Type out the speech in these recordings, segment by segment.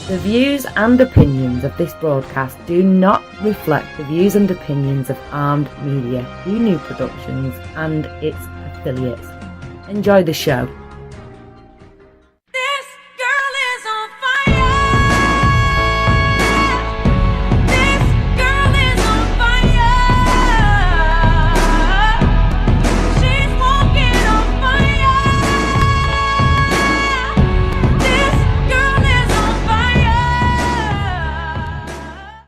The views and opinions of this broadcast do not reflect the views and opinions of Armed Media, New Productions and its affiliates. Enjoy the show.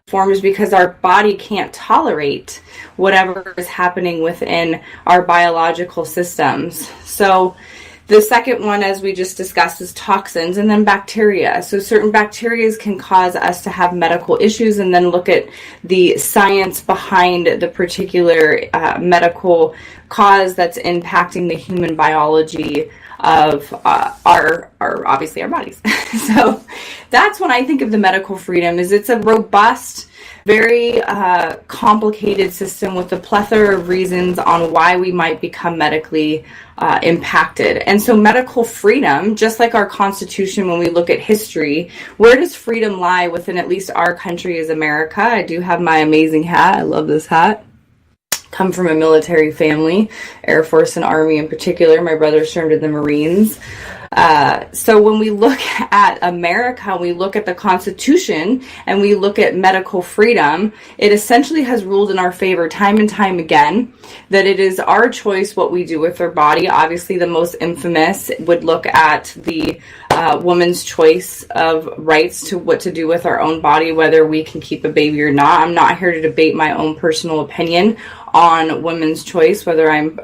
Forms because our body can't tolerate whatever is happening within our biological systems. So the second one, as we just discussed, is toxins, and then bacteria. So certain bacteria can cause us to have medical issues, and then look at the science behind the particular medical cause that's impacting the human biology of our obviously our bodies. So that's when I think of the medical freedom, is it's a robust, very complicated system with a plethora of reasons on why we might become medically impacted. And so medical freedom, just like our Constitution, when we look at history, where does freedom lie within at least our country as America? I do have my amazing hat. I love this hat. Come from a military family, Air Force and Army in particular. My brother served in the Marines. So when we look at America, we look at the Constitution and we look at medical freedom, it essentially has ruled in our favor time and time again that it is our choice what we do with our body. Obviously, the most infamous would look at the woman's choice of rights to what to do with our own body, whether we can keep a baby or not. I'm not here to debate my own personal opinion on women's choice, whether I'm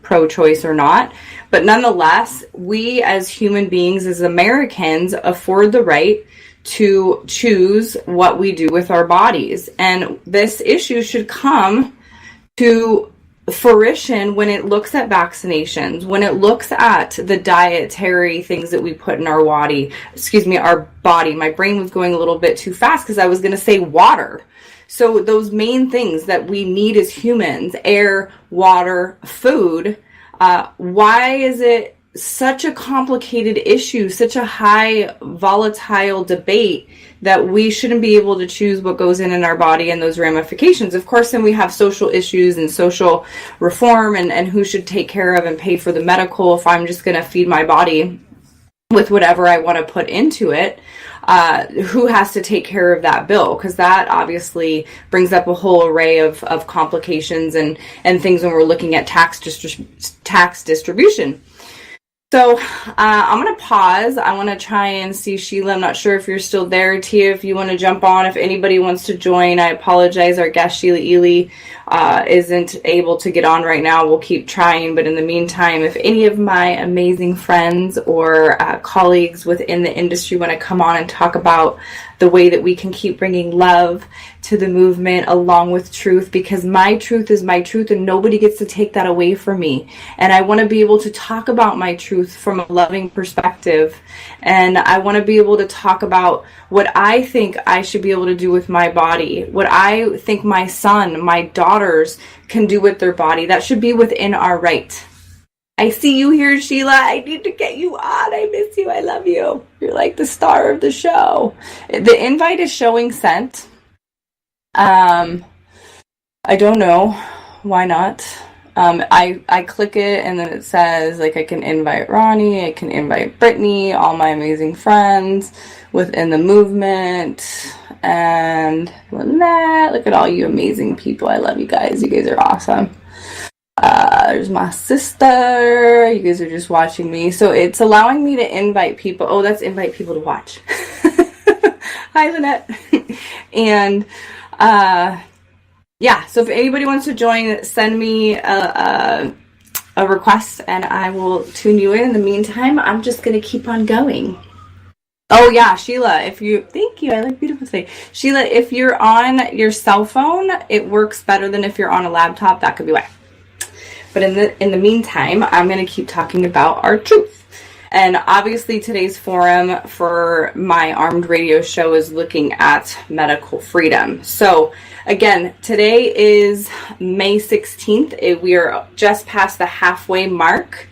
pro-choice or not. But nonetheless, we as human beings, as Americans, afford the right to choose what we do with our bodies. And this issue should come to fruition when it looks at vaccinations, when it looks at the dietary things that we put in our body. Our body. My brain was going a little bit too fast because I was going to say water. So those main things that we need as humans, air, water, food, why is it such a complicated issue, such a high volatile debate that we shouldn't be able to choose what goes in our body and those ramifications? Of course, then we have social issues and social reform and who should take care of and pay for the medical if I'm just going to feed my body with whatever I want to put into it. Who has to take care of that bill? Because that obviously brings up a whole array of complications and things when we're looking at tax distribution. So I'm going to pause. I want to try and see Sheila. I'm not sure if you're still there. Tia, if you want to jump on, if anybody wants to join, I apologize. Our guest Sheila Ely isn't able to get on right now. We'll keep trying. But in the meantime, if any of my amazing friends or colleagues within the industry want to come on and talk about the way that we can keep bringing love to the movement along with truth, because my truth is my truth and nobody gets to take that away from me. And I want to be able to talk about my truth from a loving perspective. And I want to be able to talk about what I think I should be able to do with my body, what I think my son, my daughters can do with their body. That should be within our right. I see you here, Sheila. I need to get you on. I miss you. I love you. You're like the star of the show. The invite is showing sent. I don't know. Why not? I click it and then it says like I can invite Ronnie, I can invite Brittany, all my amazing friends within the movement. And look at all you amazing people. I love you guys. You guys are awesome. There's my sister. You guys are just watching me. So it's allowing me to invite people. Oh, that's invite people to watch. Hi, Lynette. And yeah, so if anybody wants to join, send me a request and I will tune you in. In the meantime, I'm just going to keep on going. Oh yeah, Sheila, thank you, I like beautiful thing. Sheila, if you're on your cell phone, it works better than if you're on a laptop. That could be why. But in the meantime, I'm going to keep talking about our truth. And obviously today's forum for my Armed Radio show is looking at medical freedom. So again, today is May 16th. We are just past the halfway mark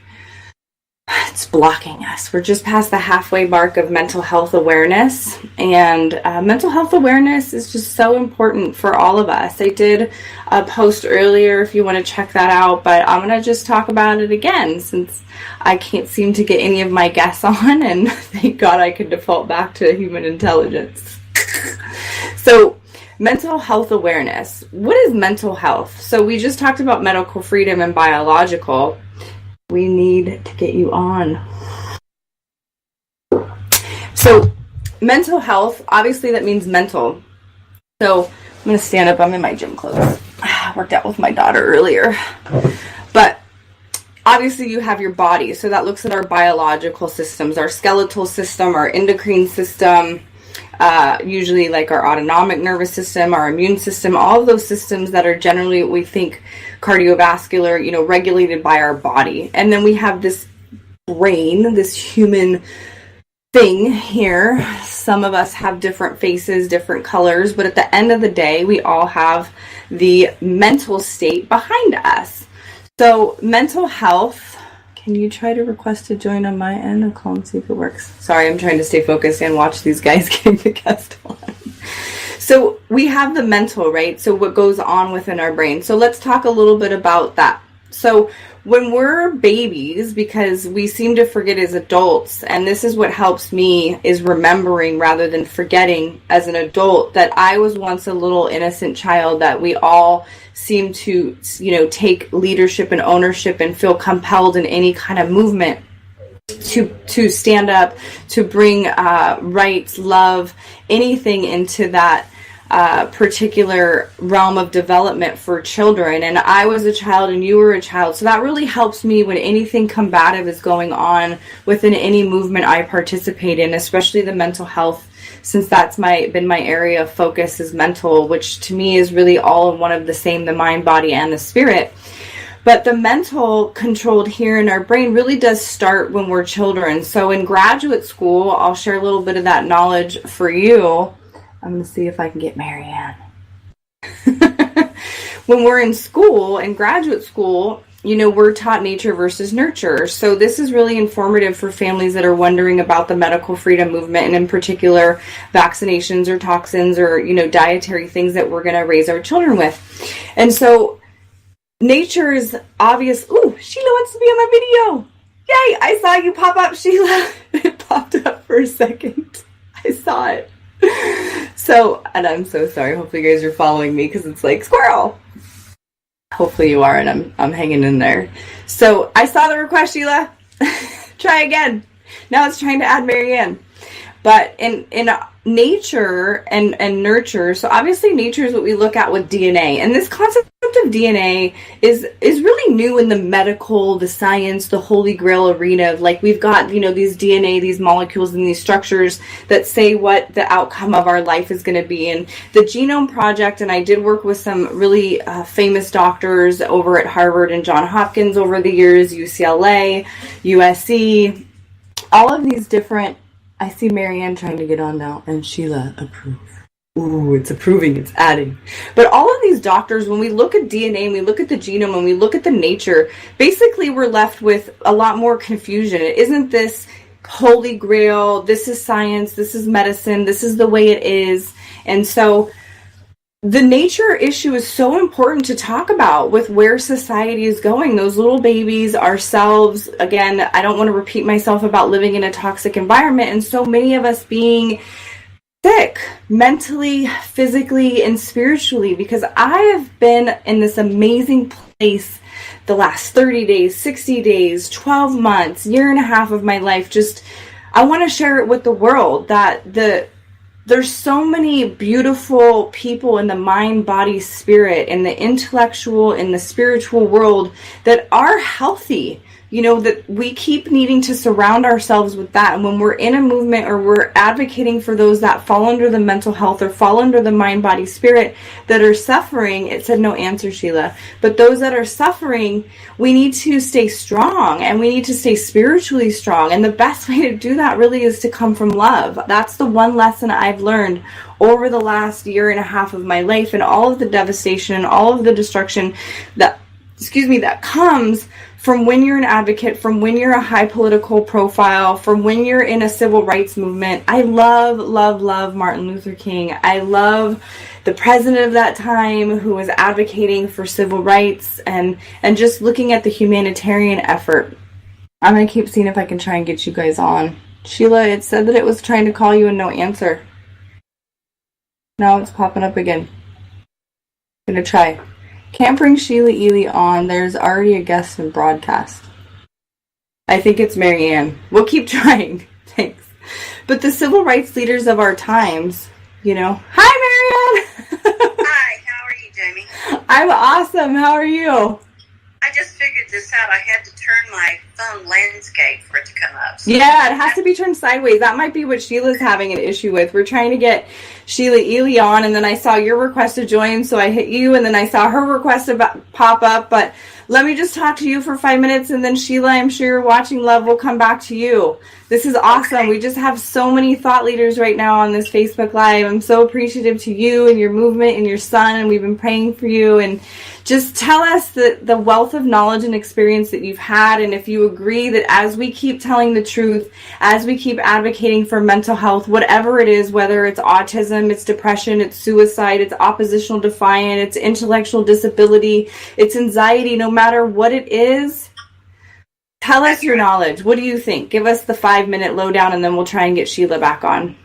it's blocking us. We're just past the halfway mark of mental health awareness, and mental health awareness is just so important for all of us. I did a post earlier if you want to check that out, but I'm going to just talk about it again since I can't seem to get any of my guests on, and thank God I can default back to human intelligence. So, mental health awareness. What is mental health? So we just talked about medical freedom and biological. We need to get you on. So mental health, obviously that means mental. So I'm going to stand up. I'm in my gym clothes. I worked out with my daughter earlier. But obviously you have your body. So that looks at our biological systems, our skeletal system, our endocrine system, usually like our autonomic nervous system, our immune system, all of those systems that are generally what we think cardiovascular, regulated by our body. And then we have this brain, this human thing here. Some of us have different faces, different colors, but at the end of the day, we all have the mental state behind us. So mental health. Can you try to request to join on my end? I'll call and see if it works. Sorry, I'm trying to stay focused and watch these guys getting the guest on. So we have the mental, right? So what goes on within our brain. So let's talk a little bit about that. So when we're babies, because we seem to forget as adults, and this is what helps me, is remembering rather than forgetting as an adult that I was once a little innocent child, that we all seem to, take leadership and ownership and feel compelled in any kind of movement to stand up, to bring rights, love, anything into that particular realm of development for children. And I was a child and you were a child. So that really helps me when anything combative is going on within any movement I participate in, especially the mental health, since that's been my area of focus is mental, which to me is really all in one of the same, the mind, body, and the spirit. But the mental controlled here in our brain really does start when we're children. So in graduate school, I'll share a little bit of that knowledge for you. I'm going to see if I can get Marianne. When we're in school, in graduate school, we're taught nature versus nurture. So this is really informative for families that are wondering about the medical freedom movement, and in particular, vaccinations or toxins or, dietary things that we're going to raise our children with. And so nature is obvious. Ooh, Sheila wants to be on my video. Yay, I saw you pop up, Sheila. It popped up for a second. I saw it. So, and I'm so sorry. Hopefully you guys are following me because it's like squirrel. Hopefully you are, and I'm hanging in there. So I saw the request, Sheila. Try again. Now it's trying to add Marianne. But in nature and nurture, so obviously nature is what we look at with DNA. And this concept of DNA is really new in the medical, the science, the holy grail arena of like we've got, these DNA, these molecules and these structures that say what the outcome of our life is going to be. And the Genome Project, and I did work with some really famous doctors over at Harvard and Johns Hopkins over the years, UCLA, USC, all of these different. I see Marianne trying to get on now, and Sheila approve. Ooh, it's approving, it's adding. But all of these doctors, when we look at DNA and we look at the genome and we look at the nature, basically we're left with a lot more confusion. It isn't this holy grail, this is science, this is medicine, this is the way it is. And so the nature issue is so important to talk about with where society is going. Those little babies, ourselves, again, I don't want to repeat myself about living in a toxic environment and so many of us being sick mentally, physically, and spiritually, because I have been in this amazing place the last 30 days, 60 days, 12 months, year and a half of my life. Just, I want to share it with the world that there's so many beautiful people in the mind, body, spirit, in the intellectual, in the spiritual world that are healthy, that we keep needing to surround ourselves with that. And when we're in a movement or we're advocating for those that fall under the mental health or fall under the mind, body, spirit that are suffering, it said no answer, Sheila, but those that are suffering, we need to stay strong and we need to stay spiritually strong. And the best way to do that really is to come from love. That's the one lesson I've learned over the last year and a half of my life, and all of the devastation and all of the destruction that comes from when you're an advocate, from when you're a high political profile, from when you're in a civil rights movement. I love Martin Luther King. I love the president of that time who was advocating for civil rights and just looking at the humanitarian effort. I'm going to keep seeing if I can try and get you guys on. Sheila, it said that it was trying to call you and no answer. Now it's popping up again. I'm going to try. Can't bring Sheila Ely on. There's already a guest in broadcast. I think it's Marianne. We'll keep trying. Thanks. But the civil rights leaders of our times, you know. Hi, Marianne. Hi, how are you, Jamie? I'm awesome. How are you? I just figured this out. I had to turn my phone landscape for it to come up. So Yeah, it has to be turned sideways. That might be what Sheila's having an issue with. We're trying to get Sheila Ely on, and then I saw your request to join, so I hit you, and then I saw her request to pop up. But let me just talk to you for 5 minutes, and then Sheila, I'm sure you're watching Love, will come back to you. This is awesome. Okay. We just have so many thought leaders right now on this Facebook Live. I'm so appreciative to you and your movement and your son, and we've been praying for you. And just tell us the wealth of knowledge and experience that you've had, and if you agree that as we keep telling the truth, as we keep advocating for mental health, whatever it is, whether it's autism, it's depression, it's suicide, it's oppositional defiant, it's intellectual disability, it's anxiety, no matter what it is, tell us your knowledge. What do you think? Give us the 5-minute lowdown, and then we'll try and get Sheila back on.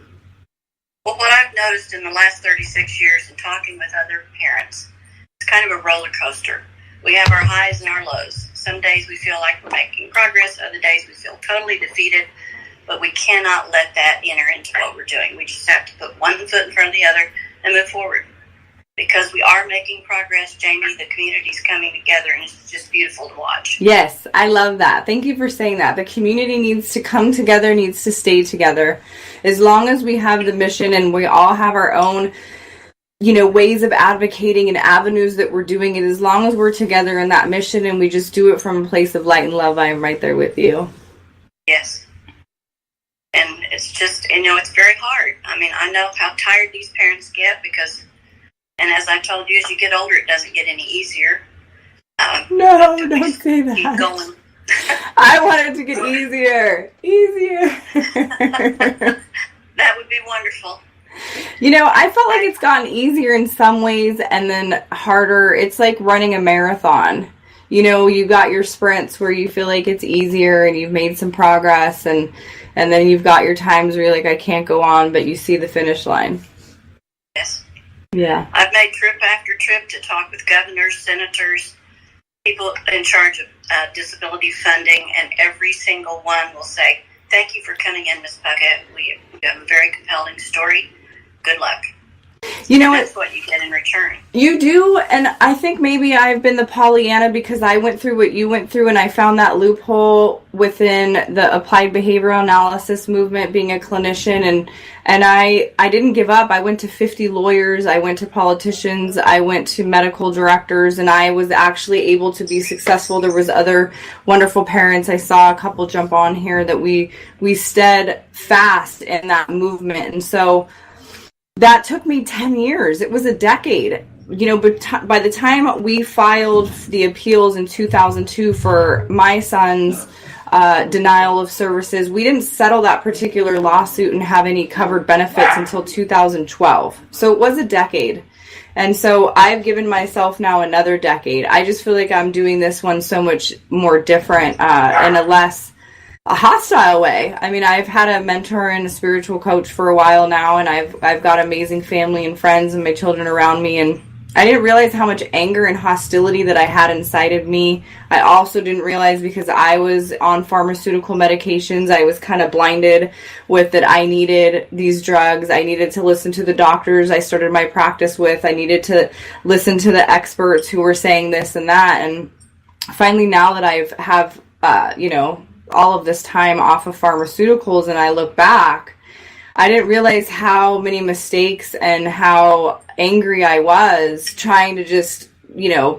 Well, what I've noticed in the last 36 years in talking with other parents, it's kind of a roller coaster. We have our highs and our lows. Some days we feel like we're making progress. Other days we feel totally defeated. But we cannot let that enter into what we're doing. We just have to put one foot in front of the other and move forward. Because we are making progress, Jamie, the community's coming together, and it's just beautiful to watch. Yes, I love that. Thank you for saying that. The community needs to come together, needs to stay together. As long as we have the mission and we all have our own, you know, ways of advocating and avenues that we're doing it, as long as we're together in that mission and we just do it from a place of light and love, I am right there with you. Yes. And it's just, you know, it's very hard. I mean, I know how tired these parents get because, and as I told you, as you get older, it doesn't get any easier. No, don't say that. Keep going. I want it to get easier. That would be wonderful. You know, I felt like it's gotten easier in some ways and then harder. It's like running a marathon. You know, you got your sprints where you feel like it's easier and you've made some progress, and then you've got your times where you're like, I can't go on, but you see the finish line. Yes. Yeah. I've made trip after trip to talk with governors, senators, people in charge of disability funding, and every single one will say, thank you for coming in, Ms. Puckett. We have a very compelling story. Good luck. You know, that's what you get in return. You do, and I think maybe I've been the Pollyanna because I went through what you went through, and I found that loophole within the applied behavioral analysis movement, being a clinician, and I didn't give up. I went to 50 lawyers, I went to politicians, I went to medical directors, and I was actually able to be successful. There was other wonderful parents. I saw a couple jump on here that we stead fast in that movement, and so that took me 10 years. It was a decade. You know, but by the time we filed the appeals in 2002 for my son's denial of services, we didn't settle that particular lawsuit and have any covered benefits until 2012. So it was a decade. And so I've given myself now another decade. I just feel like I'm doing this one so much more different and a hostile way. I mean, I've had a mentor and a spiritual coach for a while now, and I've got amazing family and friends and my children around me, and I didn't realize how much anger and hostility that I had inside of me. I also didn't realize, because I was on pharmaceutical medications, I was kind of blinded with that I needed these drugs. I needed to listen to the doctors I started my practice with. I needed to listen to the experts who were saying this and that. And finally, now that I have all of this time off of pharmaceuticals and I look back, I didn't realize how many mistakes and how angry I was trying to just,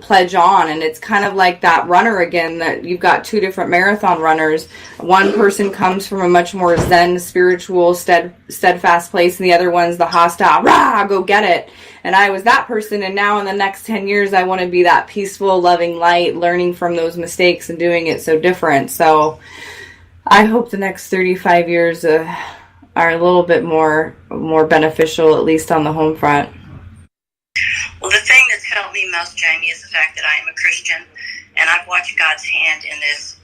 pledge on. And it's kind of like that runner again, that you've got two different marathon runners. One person comes from a much more zen, spiritual, steadfast place, and the other one's the hostile, rah, go get it. And I was that person, and now in the next 10 years, I want to be that peaceful, loving light, learning from those mistakes and doing it so different. So I hope the next 35 years are a little bit more beneficial, at least on the home front. Well, the thing that's helped me most, Jamie, is the fact that I am a Christian, and I've watched God's hand in this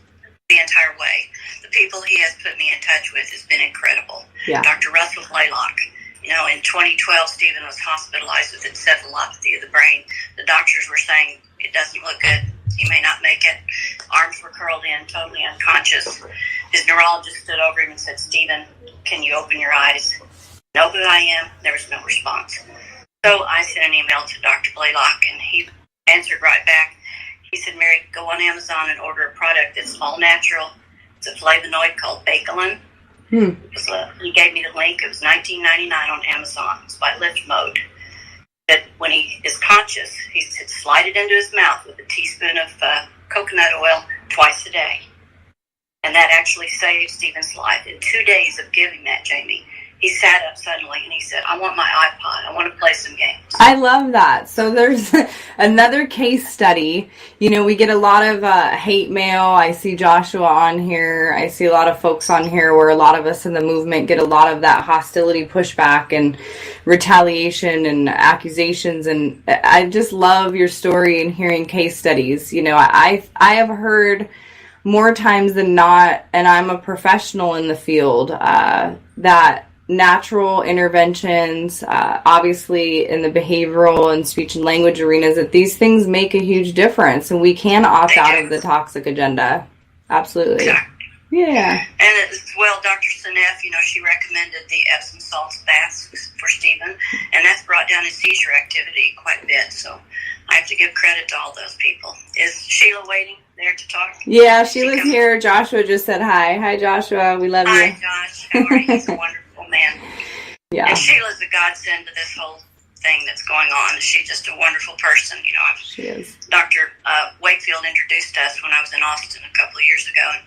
the entire way. The people He has put me in touch with has been incredible. Yeah. Dr. Russell Blaylock. In 2012, Stephen was hospitalized with encephalopathy of the brain. The doctors were saying, it doesn't look good. He may not make it. Arms were curled in, totally unconscious. His neurologist stood over him and said, Stephen, can you open your eyes? Know who I am? There was no response. So I sent an email to Dr. Blaylock, and he answered right back. He said, Mary, go on Amazon and order a product that's all natural. It's a flavonoid called Bakelin. He gave me the link. It was $19.99 on Amazon. It's by Lift Mode. That when he is conscious, he said slide it into his mouth with a teaspoon of coconut oil twice a day. And that actually saved Stephen's life. In 2 days of giving that, Jamie, he sat up suddenly and he said, I want my iPod. I want to play some games. I love that. So there's another case study. We get a lot of hate mail. I see Joshua on here. I see a lot of folks on here where a lot of us in the movement get a lot of that hostility, pushback, and retaliation and accusations. And I just love your story and hearing case studies. I have heard more times than not, and I'm a professional in the field, that natural interventions, obviously in the behavioral and speech and language arenas, that these things make a huge difference, and we can opt out of the toxic agenda. Absolutely. Exactly. Yeah. And as well, Dr. Seneff, she recommended the Epsom salts baths for Stephen, and that's brought down his seizure activity quite a bit. So I have to give credit to all those people. Is Sheila waiting there to talk? Yeah, Sheila's here. Joshua just said hi. Hi, Joshua. We love you. Hi, Josh. How are you? He's a wonderful man. Yeah. And Sheila's a godsend to this whole thing that's going on. She's just a wonderful person. She is. Dr. Wakefield introduced us when I was in Austin a couple of years ago, and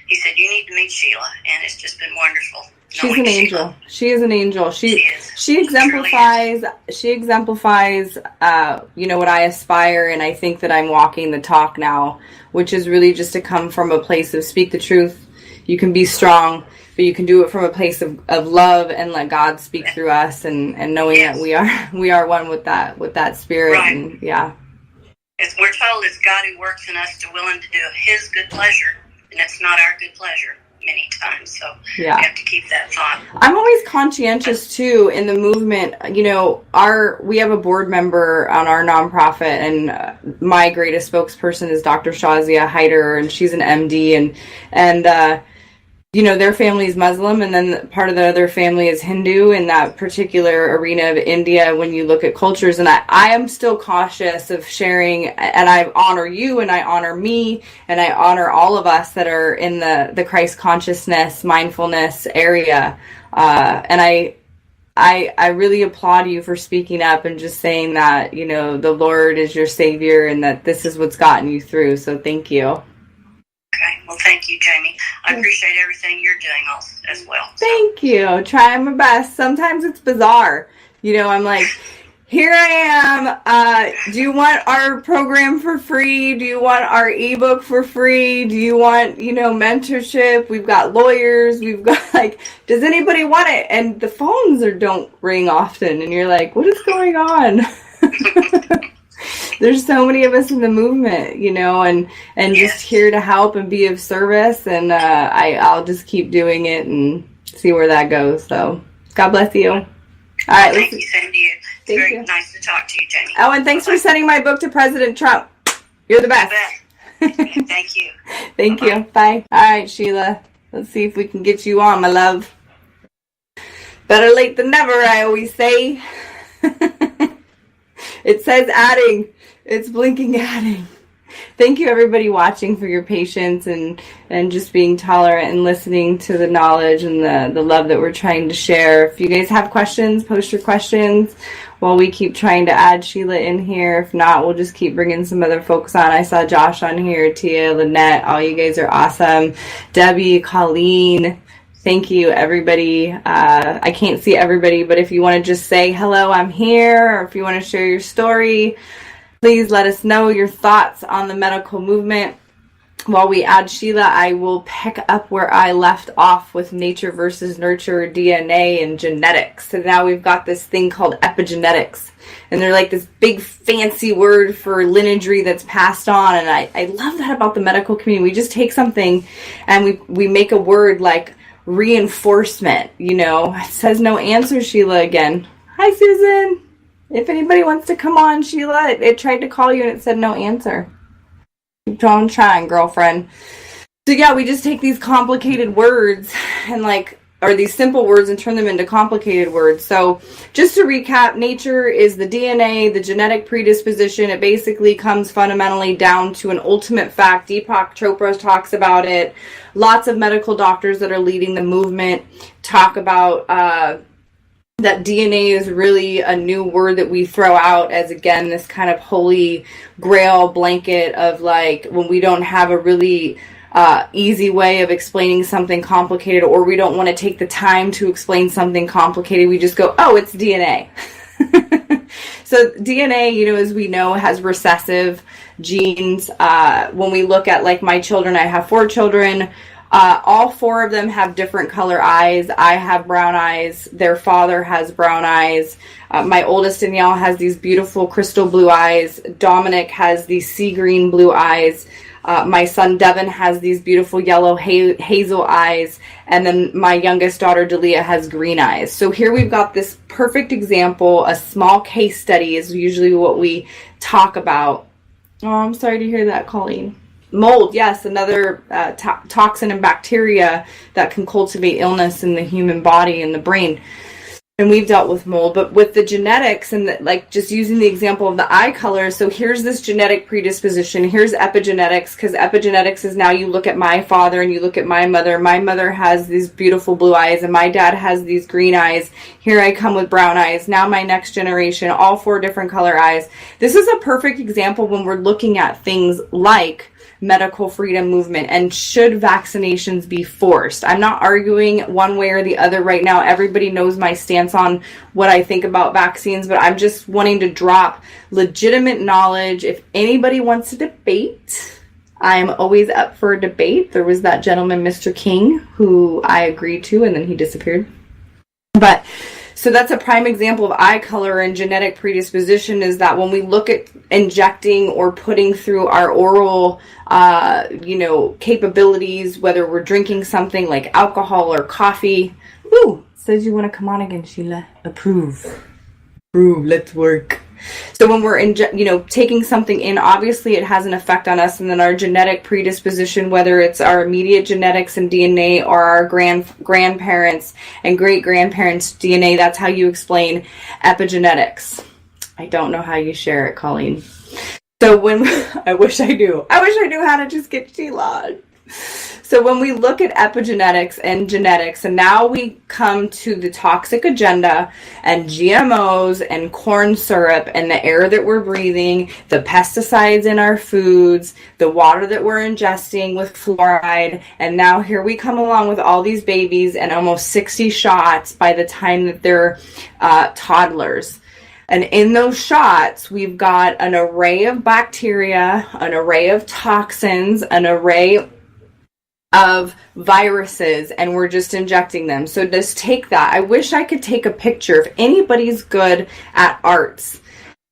he said, you need to meet Sheila, and it's just been wonderful. She's an angel. She is an angel. She exemplifies, she exemplifies, what I aspire, and I think that I'm walking the talk now, which is really just to come from a place of speak the truth. You can be strong, but you can do it from a place of love and let God speak through us, and knowing that we are one with that spirit. Right. And yeah. We're told it's God who works in us to willing to do His good pleasure, and it's not our good pleasure many times. So we have to keep that thought. I'm always conscientious too in the movement. We have a board member on our nonprofit, and my greatest spokesperson is Dr. Shazia Haider, and she's an MD, and their family is Muslim, and then part of the other family is Hindu in that particular arena of India when you look at cultures. And I am still cautious of sharing, and I honor you, and I honor me, and I honor all of us that are in the Christ consciousness, mindfulness area. And I really applaud you for speaking up and just saying that, the Lord is your Savior and that this is what's gotten you through. So thank you. Okay. Well, thank you, Jamie. I appreciate everything you're doing as well. So. Thank you. Trying my best. Sometimes it's bizarre. I'm like, here I am. Do you want our program for free? Do you want our ebook for free? Do you want, mentorship? We've got lawyers. We've got does anybody want it? And the phones don't ring often. And you're like, what is going on? There's so many of us in the movement, and just here to help and be of service. And I'll just keep doing it and see where that goes. So God bless you. All right. Thank you. Same to you. It's very nice to talk to you, Jamie. Oh, and thanks for sending my book to President Trump. You're the best. Thank you. Thank you. Bye. All right, Sheila. Let's see if we can get you on, my love. Better late than never, I always say. It says adding. It's blinking adding. Thank you, everybody watching, for your patience and just being tolerant and listening to the knowledge and the love that we're trying to share. If you guys have questions, post your questions while we keep trying to add Sheila in here. If not, we'll just keep bringing some other folks on. I saw Josh on here, Tia, Lynette. All you guys are awesome. Debbie, Colleen. Thank you, everybody. I can't see everybody, but if you want to just say, hello, I'm here, or if you want to share your story, please let us know your thoughts on the medical movement. While we add Sheila, I will pick up where I left off with nature versus nurture, DNA, and genetics. So now we've got this thing called epigenetics. And they're like this big fancy word for lineagery that's passed on. And I love that about the medical community. We just take something and we make a word like reinforcement. You know, it says no answer, Sheila again. Hi, Susan. If anybody wants to come on, Sheila, it tried to call you and it said no answer. Keep on trying, girlfriend. So yeah, we just take these complicated words and or these simple words and turn them into complicated words. So just to recap, nature is the DNA, the genetic predisposition. It basically comes fundamentally down to an ultimate fact. Deepak Chopra talks about it. Lots of medical doctors that are leading the movement talk about that DNA is really a new word that we throw out as, again, this kind of holy grail blanket of when we don't have a really easy way of explaining something complicated, or we don't want to take the time to explain something complicated. We just go, oh, it's DNA. So DNA, as we know, has recessive genes. When we look at my children, I have 4 children. All 4 of them have different color eyes. I have brown eyes. Their father has brown eyes. My oldest, Danielle, has these beautiful crystal blue eyes. Dominic has these sea green blue eyes. My son, Devin, has these beautiful yellow hazel eyes. And then my youngest daughter, Dalia, has green eyes. So here we've got this perfect example. A small case study is usually what we talk about. Oh, I'm sorry to hear that, Colleen. Mold, yes, another toxin and bacteria that can cultivate illness in the human body and the brain. And we've dealt with mold, but with the genetics and just using the example of the eye color. So here's this genetic predisposition. Here's epigenetics, because epigenetics is now you look at my father and you look at my mother. My mother has these beautiful blue eyes and my dad has these green eyes. Here I come with brown eyes. Now my next generation, all 4 different color eyes. This is a perfect example when we're looking at things like medical freedom movement and should vaccinations be forced. I'm not arguing one way or the other right now. Everybody knows my stance on what I think about vaccines, but I'm just wanting to drop legitimate knowledge. If anybody wants to debate, I'm always up for a debate. There was that gentleman, Mr. King, who I agreed to, and then he disappeared. But so that's a prime example of eye color and genetic predisposition, is that when we look at injecting or putting through our oral, capabilities, whether we're drinking something like alcohol or coffee. Ooh, says you want to come on again, Sheila. Approve. Let's work. So when we're taking something in, obviously it has an effect on us, and then our genetic predisposition, whether it's our immediate genetics and DNA or our grandparents and great-grandparents' DNA, that's how you explain epigenetics. I don't know how you share it, Colleen. So I wish I knew how to just get Sheila on. So when we look at epigenetics and genetics, and now we come to the toxic agenda and GMOs and corn syrup and the air that we're breathing, the pesticides in our foods, the water that we're ingesting with fluoride, and now here we come along with all these babies and almost 60 shots by the time that they're toddlers. And in those shots, we've got an array of bacteria, an array of toxins, an array of viruses, and we're just injecting them. So just take that. I wish I could take a picture. If anybody's good at arts,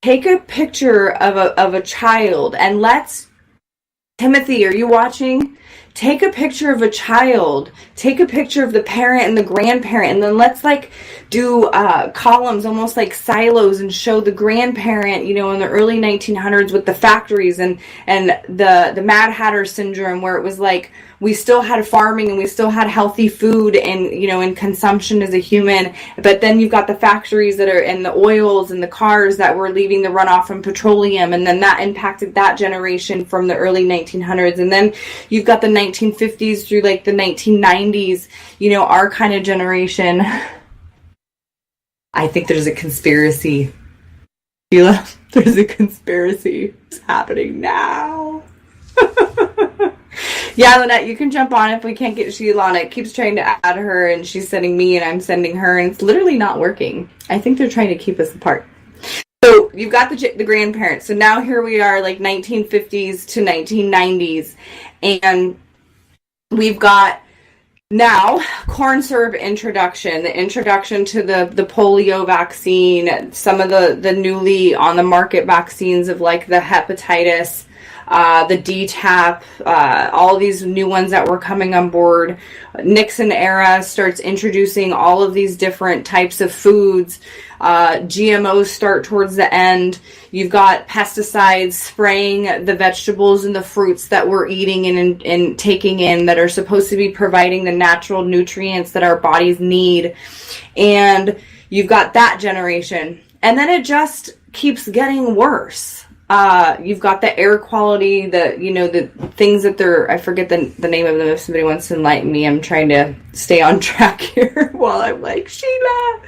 take a picture of a child and let's, Timothy, are you watching? take a picture of a child, take a picture of the parent and the grandparent, and then let's like do columns, almost like silos, and show the grandparent, you know, in the early 1900s with the factories and the Mad Hatter syndrome, where it was like we still had farming and we still had healthy food and, you know, and consumption as a human. But then you've got the factories that are, and the oils and the cars that were leaving the runoff from petroleum. And then that impacted that generation from the early 1900s. And then you've got the 1950s through like the 1990s, you know, our kind of generation. I think there's a conspiracy. Sheila, there's a conspiracy. It's happening now. Yeah, Lynette, you can jump on if we can't get Sheila on. It keeps trying to add her, and she's sending me, and I'm sending her, and it's literally not working. I think they're trying to keep us apart. So you've got the grandparents. So now here we are, like 1950s to 1990s, and we've got now corn syrup introduction, the introduction to the polio vaccine, some of the newly on the market vaccines of like the hepatitis, the DTaP, all these new ones that were coming on board. Nixon era starts introducing all of these different types of foods. GMOs start towards the end. You've got pesticides spraying the vegetables and the fruits that we're eating and taking in that are supposed to be providing the natural nutrients that our bodies need. And you've got that generation. And then it just keeps getting worse. You've got the air quality, the things that I forget the name of them if somebody wants to enlighten me. I'm trying to stay on track here while I'm like, Sheila,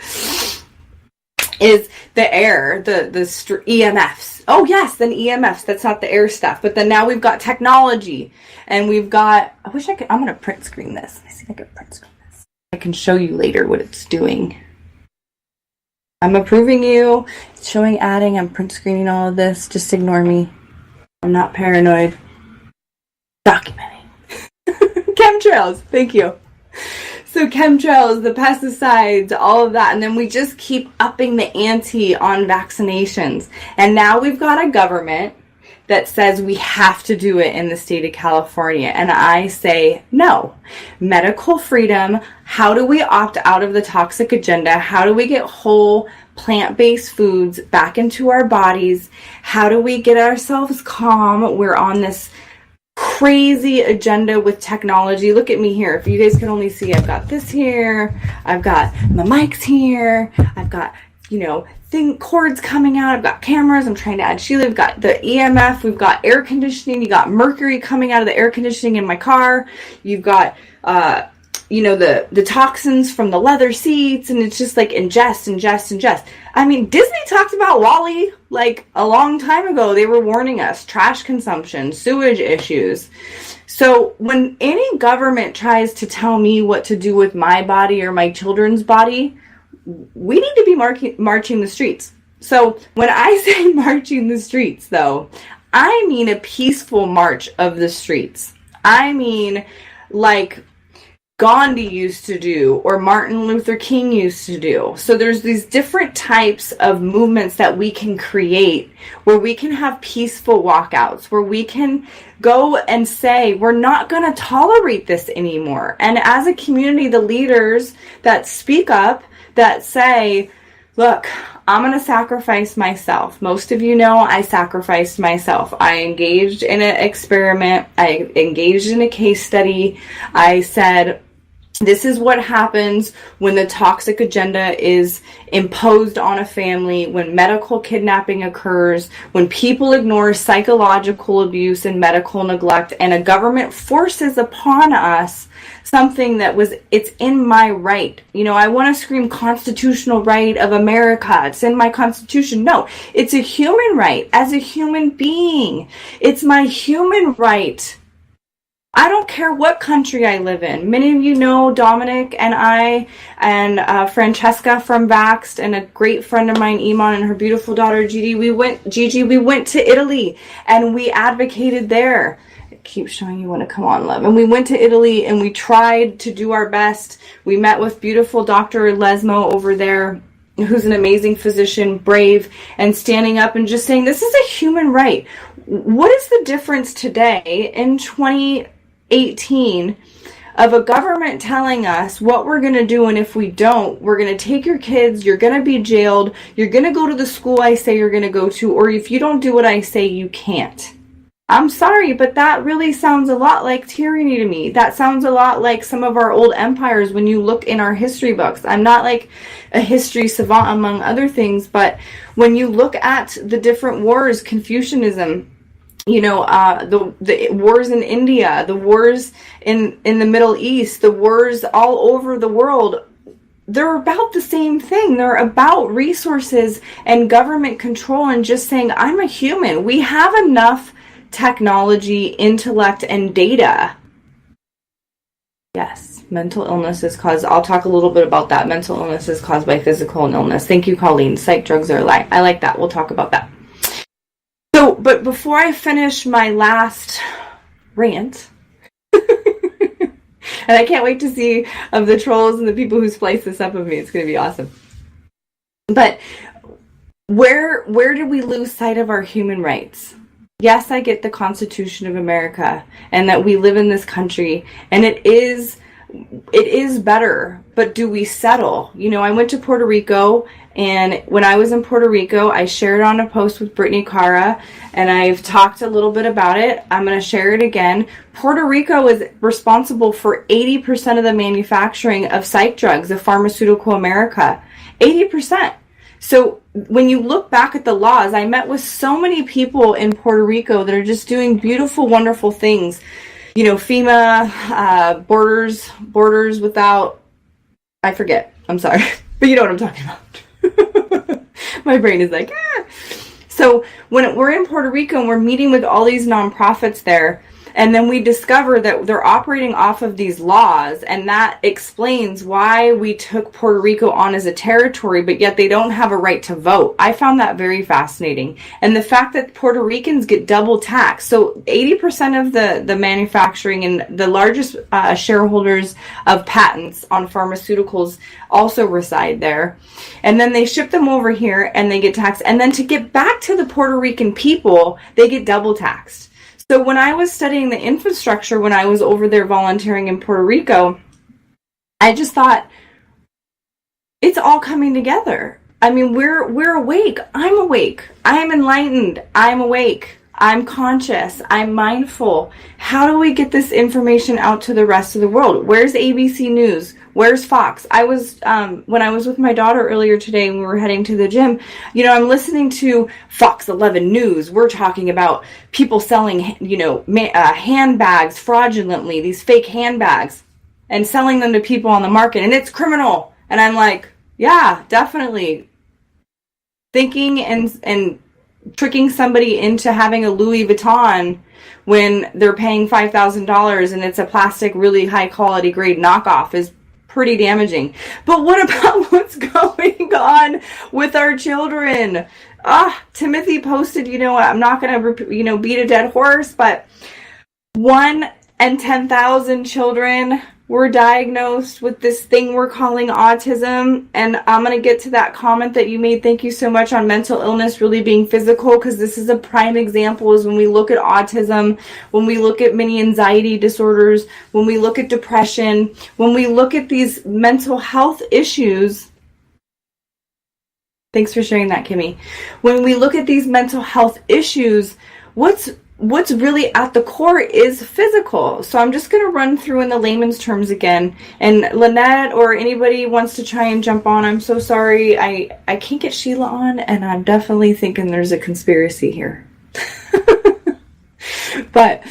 is the air, the EMFs. Oh yes, then EMFs, that's not the air stuff. But then now we've got technology, and we've got, I'm going to print screen this. Let me see if I can print screen this. I can show you later what it's doing. I'm approving you. It's showing adding. I'm print screening all of this. Just ignore me. I'm not paranoid. Documenting. Chemtrails. Thank you. So chemtrails, the pesticides, all of that. And then we just keep upping the ante on vaccinations. And now we've got a government that says we have to do it in the state of California. And I say no. Medical freedom. How do we opt out of the toxic agenda? How do we get whole plant-based foods back into our bodies? How do we get ourselves calm? We're on this crazy agenda with technology. Look at me here. If you guys can only see, I've got this here. I've got my mics here. I've got, cords coming out. I've got cameras. I'm trying to add Sheila. We've got the EMF. We've got air conditioning. You got mercury coming out of the air conditioning in my car. You've got, the toxins from the leather seats, and it's just like ingest. I mean, Disney talked about WALL-E like a long time ago. They were warning us, trash consumption, sewage issues. So when any government tries to tell me what to do with my body or my children's body, we need to be marching the streets. So when I say marching the streets, though, I mean a peaceful march of the streets. I mean like Gandhi used to do, or Martin Luther King used to do. So there's these different types of movements that we can create where we can have peaceful walkouts, where we can go and say, we're not going to tolerate this anymore. And as a community, the leaders that speak up, that say, look, I'm going to sacrifice myself. Most of you know I sacrificed myself. I engaged in an experiment. I engaged in a case study. I said, this is what happens when the toxic agenda is imposed on a family, when medical kidnapping occurs, when people ignore psychological abuse and medical neglect, and a government forces upon us something that it's in my right. I want to scream constitutional right of America. It's in my constitution. No, it's a human right as a human being. It's my human right. I don't care what country I live in. Many of you know Dominic and I and Francesca from Vaxxed, and a great friend of mine, Iman, and her beautiful daughter, Gigi. We went to Italy and we advocated there. It keeps showing you want to come on, love. And we went to Italy and we tried to do our best. We met with beautiful Dr. Lesmo over there, who's an amazing physician, brave, and standing up and just saying, this is a human right. What is the difference today in 18 of a government telling us what we're going to do, and if we don't, we're going to take your kids, you're going to be jailed, you're going to go to the school I say you're going to go to, or if you don't do what I say, you can't. I'm sorry, but that really sounds a lot like tyranny to me. That sounds a lot like some of our old empires when you look in our history books. I'm not like a history savant among other things, but when you look at the different wars, Confucianism, the wars in India, the wars in the Middle East, the wars all over the world, they're about the same thing. They're about resources and government control and just saying, I'm a human. We have enough technology, intellect, and data. Yes, mental illness is caused. I'll talk a little bit about that. Mental illness is caused by physical illness. Thank you, Colleen. Psych drugs are a lie. I like that. We'll talk about that. So, but before I finish my last rant, and I can't wait to see of the trolls and the people who splice this up of me. It's going to be awesome. But where did we lose sight of our human rights? Yes, I get the Constitution of America and that we live in this country, and it is better, but do we settle? I went to Puerto Rico, and when I was in Puerto Rico, I shared on a post with Brittany Cara, and I've talked a little bit about it. I'm going to share it again. Puerto Rico is responsible for 80% of the manufacturing of psych drugs, of pharmaceutical America. 80%. So when you look back at the laws, I met with so many people in Puerto Rico that are just doing beautiful, wonderful things. FEMA, borders without, I forget, I'm sorry, but you know what I'm talking about. My brain is like, ah. So when we're in Puerto Rico and we're meeting with all these nonprofits there, and then we discover that they're operating off of these laws, and that explains why we took Puerto Rico on as a territory, but yet they don't have a right to vote. I found that very fascinating. And the fact that Puerto Ricans get double taxed. So 80% of the manufacturing and the largest shareholders of patents on pharmaceuticals also reside there. And then they ship them over here and they get taxed. And then to get back to the Puerto Rican people, they get double taxed. So when I was studying the infrastructure, when I was over there volunteering in Puerto Rico, I just thought, it's all coming together. I mean, we're awake. I'm awake. I'm enlightened. I'm awake. I'm conscious. I'm mindful. How do we get this information out to the rest of the world? Where's ABC News? Where's Fox? I was, when I was with my daughter earlier today and we were heading to the gym, I'm listening to Fox 11 News. We're talking about people selling, handbags fraudulently, these fake handbags, and selling them to people on the market, and it's criminal. And I'm like, yeah, definitely. Thinking and tricking somebody into having a Louis Vuitton when they're paying $5,000 and it's a plastic, really high quality grade knockoff is pretty damaging. But what about what's going on with our children? Timothy posted, I'm not going to, beat a dead horse, but 1 in 10,000 children were diagnosed with this thing we're calling autism. And I'm going to get to that comment that you made. Thank you so much, on mental illness really being physical, because this is a prime example. Is when we look at autism, when we look at many anxiety disorders, when we look at depression, when we look at these mental health issues. Thanks for sharing that, Kimmy. When we look at these mental health issues, what's really at the core is physical. So I'm just going to run through in the layman's terms again. And Lynette or anybody wants to try and jump on, I'm so sorry. I can't get Sheila on, and I'm definitely thinking there's a conspiracy here. But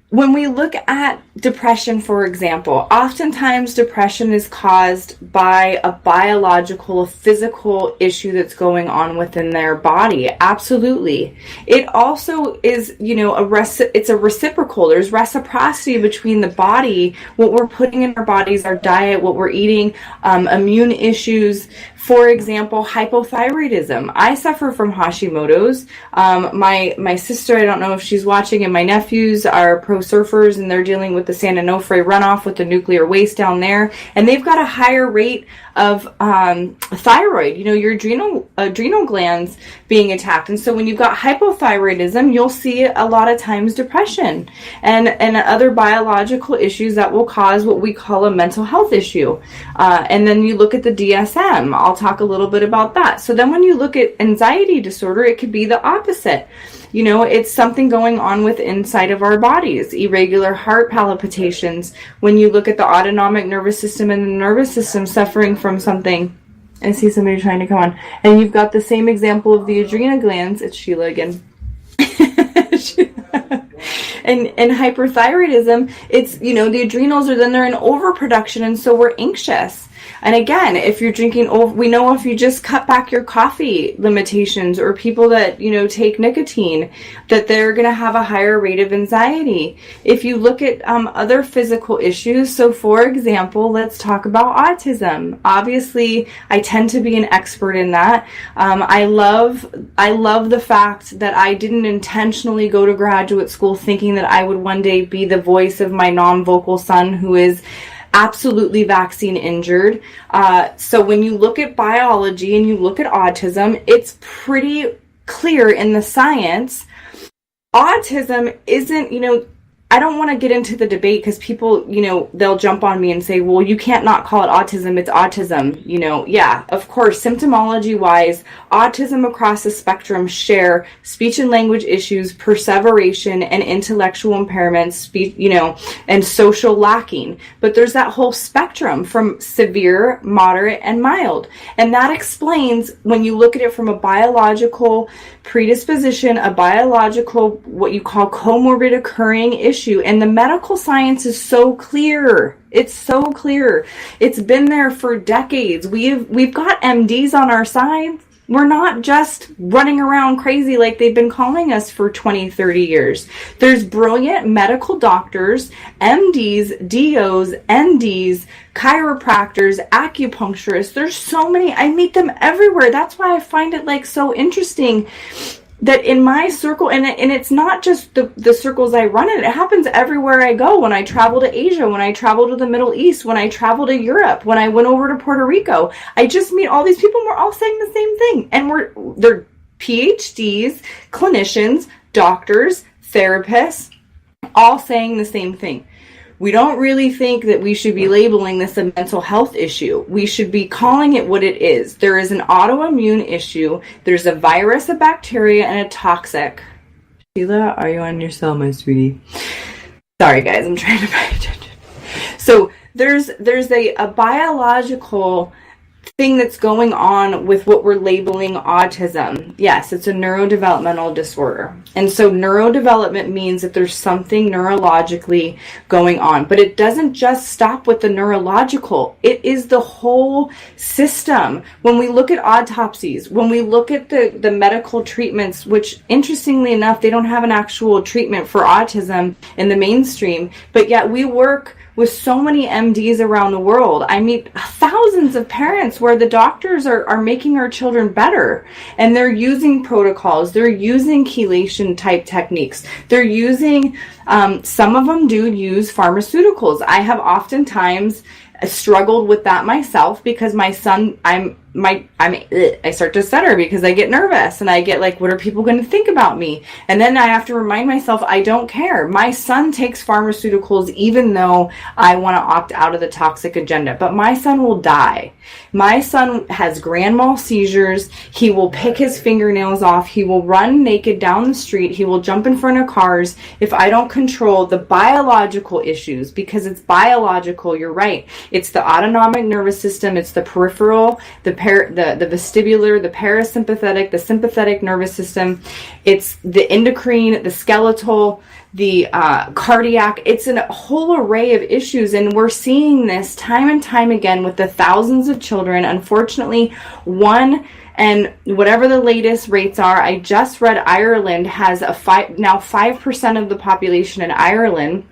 when we look at depression, for example, oftentimes depression is caused by a biological, a physical issue that's going on within their body. Absolutely. It also is, it's a reciprocal. There's reciprocity between the body, what we're putting in our bodies, our diet, what we're eating, immune issues. For example, hypothyroidism. I suffer from Hashimoto's. My sister, I don't know if she's watching, and my nephews are pro surfers, and they're dealing with the San Onofre runoff with the nuclear waste down there. And they've got a higher rate of thyroid, your adrenal glands being attacked. And so when you've got hypothyroidism, you'll see a lot of times depression and other biological issues that will cause what we call a mental health issue. And then you look at the DSM. I'll talk a little bit about that. So then when you look at anxiety disorder, it could be the opposite. It's something going on with inside of our bodies, irregular heart palpitations. When you look at the autonomic nervous system and the nervous system suffering from something, I see somebody trying to come on, and you've got the same example of the adrenal glands. It's Sheila again. And hyperthyroidism, it's, the adrenals are then they're in overproduction, and so we're anxious. And again, if you're drinking, we know if you just cut back your coffee limitations, or people that, take nicotine, that they're going to have a higher rate of anxiety. If you look at other physical issues, so for example, let's talk about autism. Obviously, I tend to be an expert in that. I love the fact that I didn't intentionally go to graduate school thinking that I would one day be the voice of my non-vocal son who is absolutely vaccine injured. So when you look at biology and you look at autism, it's pretty clear in the science. Autism isn't, I don't want to get into the debate because people, they'll jump on me and say, well, you can't not call it autism. It's autism. Yeah, of course, symptomology wise, autism across the spectrum share speech and language issues, perseveration and intellectual impairments, and social lacking. But there's that whole spectrum from severe, moderate, and mild. And that explains, when you look at it from a biological predisposition, a biological, what you call comorbid occurring issue. And the medical science is so clear. It's so clear. It's been there for decades. We've got MDs on our side. We're not just running around crazy like they've been calling us for 20, 30 years. There's brilliant medical doctors, MDs, DOs, NDs, chiropractors, acupuncturists. There's so many. I meet them everywhere. That's why I find it so interesting that in my circle, and it's not just the circles I run in, it happens everywhere I go. When I travel to Asia, when I travel to the Middle East, when I travel to Europe, when I went over to Puerto Rico, I just meet all these people and we're all saying the same thing. And they're PhDs, clinicians, doctors, therapists, all saying the same thing. We don't really think that we should be labeling this a mental health issue. We should be calling it what it is. There is an autoimmune issue. There's a virus, a bacteria, and a toxic. Sheila, are you on your cell, my sweetie? Sorry, guys, I'm trying to pay attention. So there's a biological thing that's going on with what we're labeling autism. Yes, it's a neurodevelopmental disorder. And so neurodevelopment means that there's something neurologically going on. But it doesn't just stop with the neurological. It is the whole system. When we look at autopsies, when we look at the medical treatments, which interestingly enough, they don't have an actual treatment for autism in the mainstream, but yet we work with so many MDs around the world. I meet thousands of parents where the doctors are making our children better, and they're using protocols, they're using chelation type techniques, they're using, some of them do use pharmaceuticals. I have oftentimes struggled with that myself because my son, I start to stutter because I get nervous and I get what are people going to think about me? And then I have to remind myself, I don't care. My son takes pharmaceuticals even though I want to opt out of the toxic agenda, but my son will die. My son has grand mal seizures. He will pick his fingernails off. He will run naked down the street. He will jump in front of cars if I don't control the biological issues, because it's biological. You're right. It's the autonomic nervous system. It's the peripheral, the vestibular, the parasympathetic, the sympathetic nervous system. It's the endocrine, the skeletal, the cardiac. It's a whole array of issues, and we're seeing this time and time again with the thousands of children. Unfortunately, and whatever the latest rates are, I just read Ireland has now 5% of the population in Ireland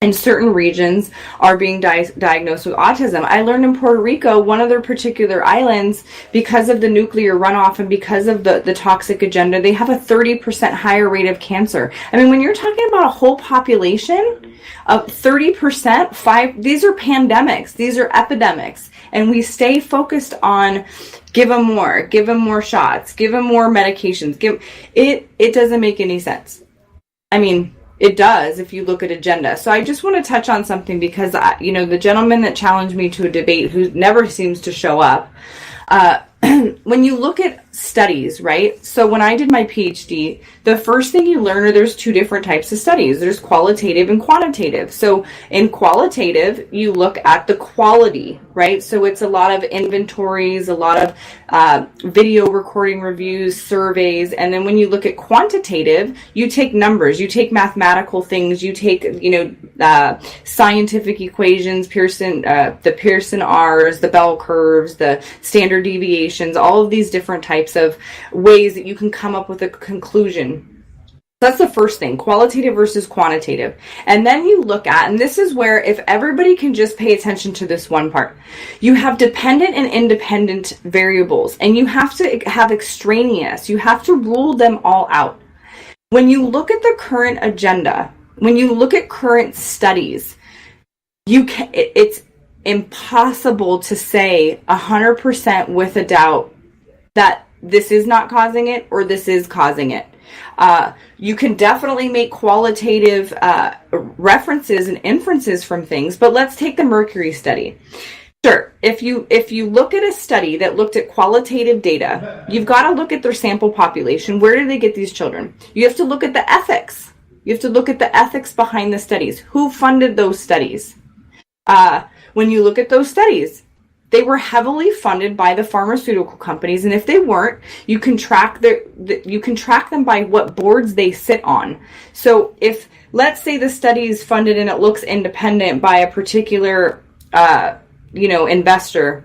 in certain regions are being diagnosed with autism. I learned in Puerto Rico, one of their particular islands, because of the nuclear runoff and because of the toxic agenda, they have a 30% higher rate of cancer. I mean, when you're talking about a whole population of 30%, these are pandemics, these are epidemics, and we stay focused on give them more shots, give them more medications. It doesn't make any sense. I mean, it does if you look at agenda. So I just want to touch on something because, the gentleman that challenged me to a debate who never seems to show up, when you look at studies, right? So when I did my PhD, the first thing you learn are there's two different types of studies. There's qualitative and quantitative. So in qualitative, you look at the quality, right? So it's a lot of inventories, a lot of video recording reviews, surveys. And then when you look at quantitative, you take numbers, you take mathematical things, you take, scientific equations, the Pearson R's, the bell curves, the standard deviations, all of these different types of ways that you can come up with a conclusion. That's the first thing, qualitative versus quantitative. And then you look at, and this is where if everybody can just pay attention to this one part, you have dependent and independent variables, and you have to have extraneous. You have to rule them all out. When you look at the current agenda, when you look at current studies, it's impossible to say 100% with a doubt that this is not causing it or this is causing it. You can definitely make qualitative references and inferences from things, but let's take the Mercury study. Sure, if you look at a study that looked at qualitative data, you've got to look at their sample population. Where did they get these children? You have to look at the ethics. You have to look at the ethics behind the studies. Who funded those studies? When you look at those studies, they were heavily funded by the pharmaceutical companies, and if they weren't, you can track them by what boards they sit on. So if, let's say, the study is funded and it looks independent by a particular, investor,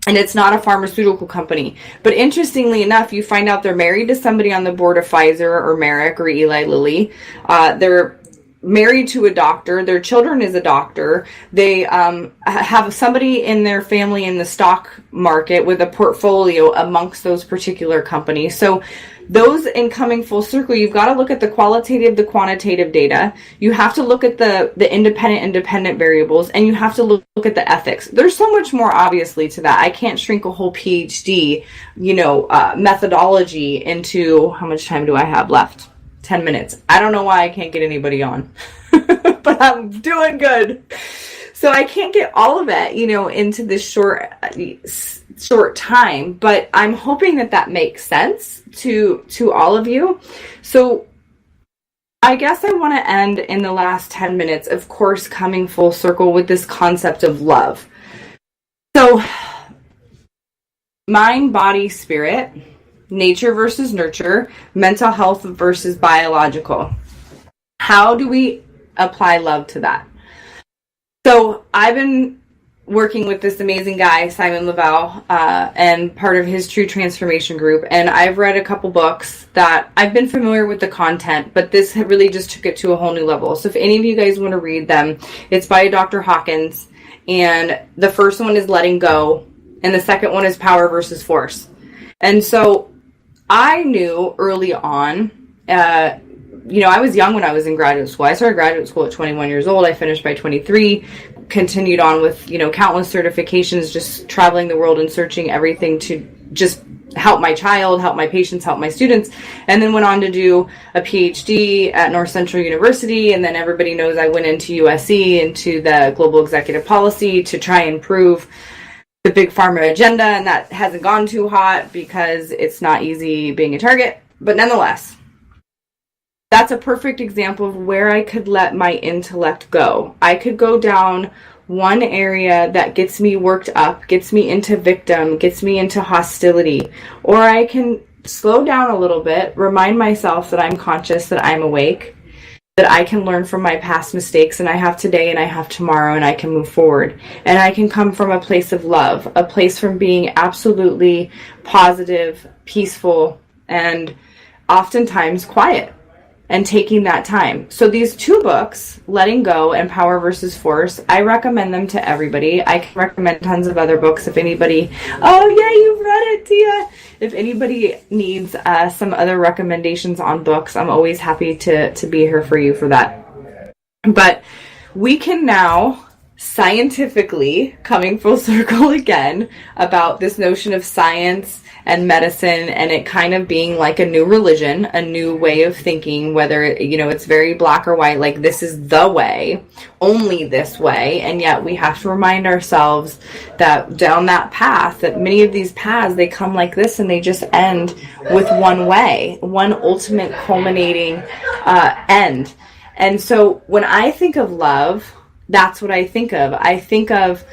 and it's not a pharmaceutical company, but interestingly enough, you find out they're married to somebody on the board of Pfizer or Merck or Eli Lilly. They're married to a doctor, their children is a doctor, they have somebody in their family in the stock market with a portfolio amongst those particular companies. So those, in coming full circle, you've got to look at the qualitative, the quantitative data, you have to look at the independent variables, and you have to look at the ethics. There's so much more, obviously, to that. I can't shrink a whole PhD, methodology into, how much time do I have left? 10 minutes. I don't know why I can't get anybody on, but I'm doing good. So I can't get all of it, into this short time, but I'm hoping that makes sense to all of you. So I guess I want to end in the last 10 minutes, of course, coming full circle with this concept of love. So mind, body, spirit, nature versus nurture, mental health versus biological. How do we apply love to that? So I've been working with this amazing guy, Simon Lavelle, and part of his True Transformation group. And I've read a couple books that I've been familiar with the content, but this really just took it to a whole new level. So if any of you guys want to read them, it's by Dr. Hawkins. And the first one is Letting Go. And the second one is Power versus Force. And so I knew early on, I was young when I was in graduate school. I started graduate school at 21 years old. I finished by 23, continued on with, countless certifications, just traveling the world and searching everything to just help my child, help my patients, help my students, and then went on to do a PhD at North Central University. And then everybody knows I went into USC, into the global executive policy to try and prove the big pharma agenda, and that hasn't gone too hot because it's not easy being a target. But nonetheless, that's a perfect example of where I could let my intellect go. I could go down one area that gets me worked up, gets me into victim, gets me into hostility, or I can slow down a little bit, remind myself that I'm conscious, that I'm awake, that I can learn from my past mistakes, and I have today and I have tomorrow, and I can move forward. And I can come from a place of love, a place from being absolutely positive, peaceful, and oftentimes quiet. and taking that time. So these two books, Letting Go and Power versus Force, I recommend them to everybody. I can recommend tons of other books if anybody, oh yeah, you've read it, Tia. If anybody needs some other recommendations on books, I'm always happy to be here for you for that. But we can now scientifically, coming full circle again, about this notion of science and medicine and it kind of being like a new religion, a new way of thinking, whether, it's very black or white, like this is the way, only this way. And yet we have to remind ourselves that down that path, that many of these paths, they come like this and they just end with one way, one ultimate culminating end. And so when I think of love, that's what I think of. I think of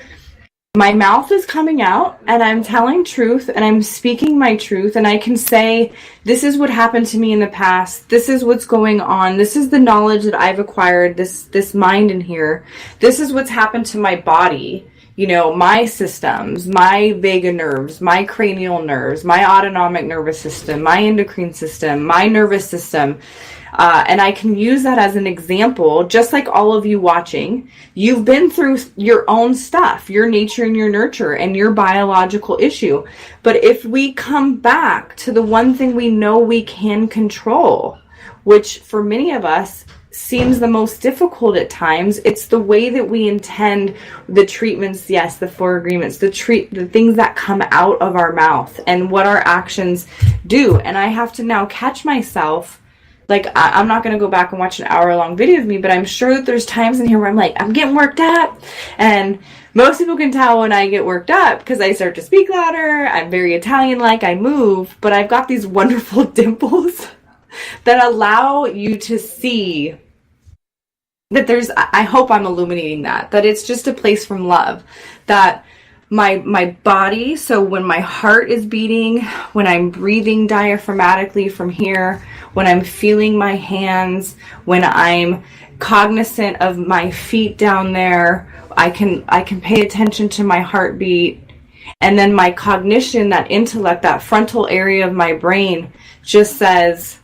my mouth is coming out and I'm telling truth and I'm speaking my truth, and I can say, this is what happened to me in the past. This is what's going on. This is the knowledge that I've acquired, this mind in here. This is what's happened to my body, my systems, my vagus nerves, my cranial nerves, my autonomic nervous system, my endocrine system, my nervous system. And I can use that as an example, just like all of you watching. You've been through your own stuff, your nature and your nurture and your biological issue. But if we come back to the one thing we know we can control, which for many of us seems the most difficult at times, it's the way that we intend the treatments, yes, the 4 agreements, the things that come out of our mouth and what our actions do. And I have to now catch myself. Like, I'm not going to go back and watch an hour-long video of me, but I'm sure that there's times in here where I'm like, I'm getting worked up. And most people can tell when I get worked up because I start to speak louder. I'm very Italian-like. I move. But I've got these wonderful dimples that allow you to see that I hope I'm illuminating that it's just a place from love. That my body, so when my heart is beating, when I'm breathing diaphragmatically from here, when I'm feeling my hands, when I'm cognizant of my feet down there, I can pay attention to my heartbeat. And then my cognition, that intellect, that frontal area of my brain just says,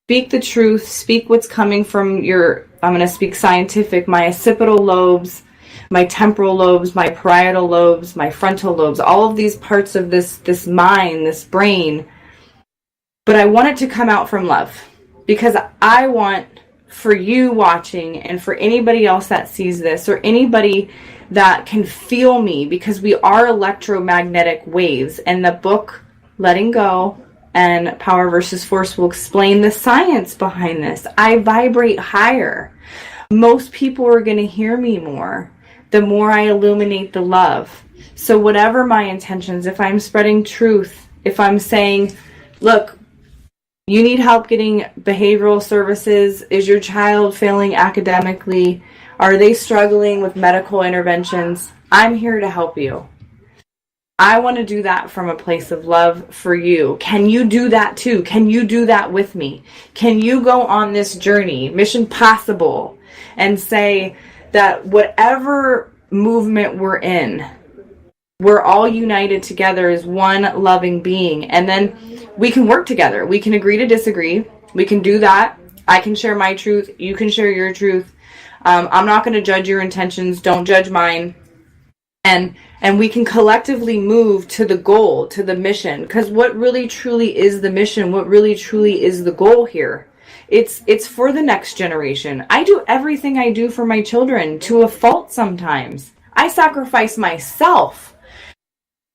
speak the truth, speak what's coming from I'm going to speak scientific, my occipital lobes, my temporal lobes, my parietal lobes, my frontal lobes, all of these parts of this mind, this brain. But I want it to come out from love, because I want for you watching and for anybody else that sees this or anybody that can feel me, because we are electromagnetic waves. And the book Letting Go and Power versus Force will explain the science behind this. I vibrate higher. Most people are going to hear me more the more I illuminate the love. So whatever my intentions, if I'm spreading truth, if I'm saying, look, you need help getting behavioral services, is your child failing academically, are they struggling with medical interventions, I'm here to help you. I want to do that from a place of love for you. Can you do that too? Can you do that with me? Can you go on this journey, Mission Possible, and say that whatever movement we're in, we're all united together as one loving being. And then we can work together. We can agree to disagree. We can do that. I can share my truth. You can share your truth. I'm not going to judge your intentions. Don't judge mine. And we can collectively move to the goal, to the mission. Because what really truly is the mission? What really truly is the goal here? It's for the next generation. I do everything I do for my children to a fault sometimes. I sacrifice myself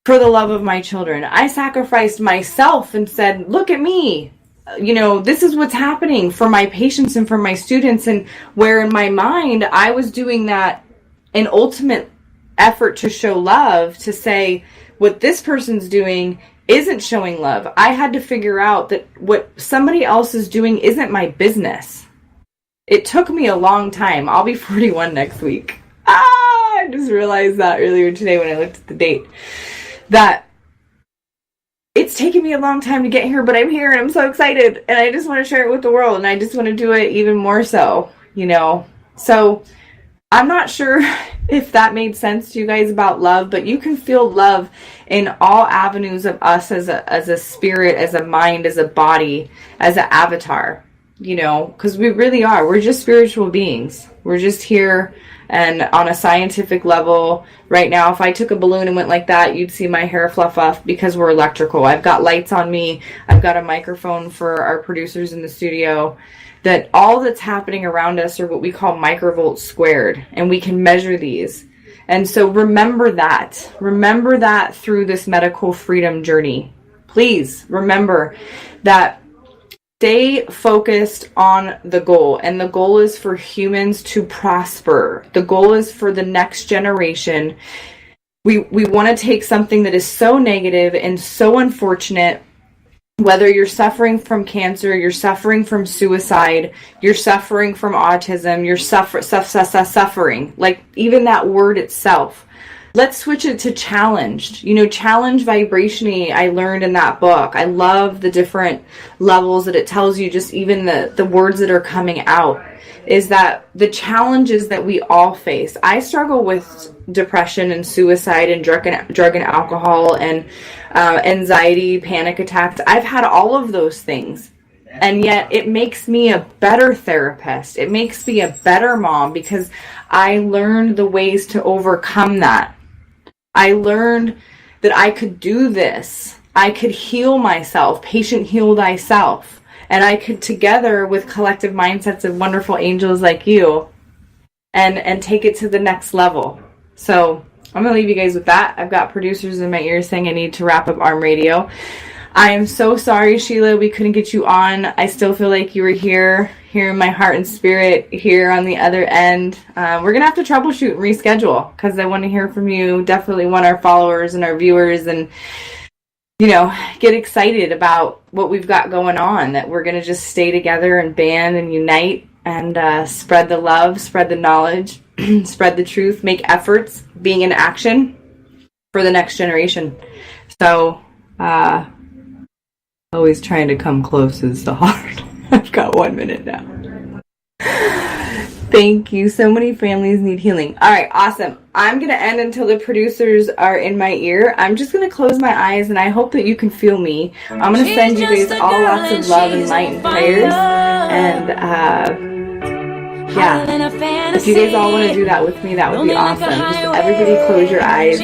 for the love of my children. I sacrificed myself and said, look at me. This is what's happening for my patients and for my students. And where in my mind, I was doing that in ultimate effort to show love, to say what this person's doing isn't showing love. I had to figure out that what somebody else is doing isn't my business. It took me a long time. I'll be 41 next week. I just realized that earlier today when I looked at the date. That it's taken me a long time to get here, but I'm here and I'm so excited. And I just want to share it with the world. And I just want to do it even more so, So I'm not sure if that made sense to you guys about love, but you can feel love in all avenues of us as a spirit, as a mind, as a body, as an avatar. you know, because we really are. We're just spiritual beings. We're just here, and on a scientific level, right now, if I took a balloon and went like that, you'd see my hair fluff up because we're electrical. I've got lights on me. I've got a microphone for our producers in the studio. That all that's happening around us are what we call microvolts squared, and we can measure these. And so remember that. Remember that through this medical freedom journey. Please remember that. Stay focused on the goal, and the goal is for humans to prosper. The goal is for the next generation. We want to take something that is so negative and so unfortunate, whether you're suffering from cancer, you're suffering from suicide, you're suffering from autism, you're suffering, like even that word itself. Let's switch it to challenged. You know, challenge vibrationally, I learned in that book. I love the different levels that it tells you, just even the words that are coming out, is that the challenges that we all face. I struggle with depression and suicide and drug and alcohol and anxiety, panic attacks. I've had all of those things. And yet it makes me a better therapist. It makes me a better mom because I learned the ways to overcome that. I learned that I could do this. I could heal myself. Patient heal thyself. And I could, together with collective mindsets of wonderful angels like you, and take it to the next level. So I'm going to leave you guys with that. I've got producers in my ears saying I need to wrap up ARM Radio. I am so sorry, Sheila, we couldn't get you on. I still feel like you were here in my heart and spirit, here on the other end. We're going to have to troubleshoot and reschedule because I want to hear from you. Definitely want our followers and our viewers and, you know, get excited about what we've got going on, that we're going to just stay together and band and unite and spread the love, spread the knowledge, spread the truth, make efforts, being in action for the next generation. So, always trying to come close is so hard. I've got 1 minute now. Thank you. So many families need healing. All right, awesome. I'm going to end until the producers are in my ear. I'm just going to close my eyes, and I hope that you can feel me. I'm going to send you guys all lots of love and light and prayers. And, yeah, if you guys all want to do that with me, that would be awesome. Just everybody close your eyes.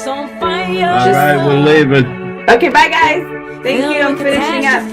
All right, we'll leave it. Okay, bye guys. Thank you. I'm finishing up.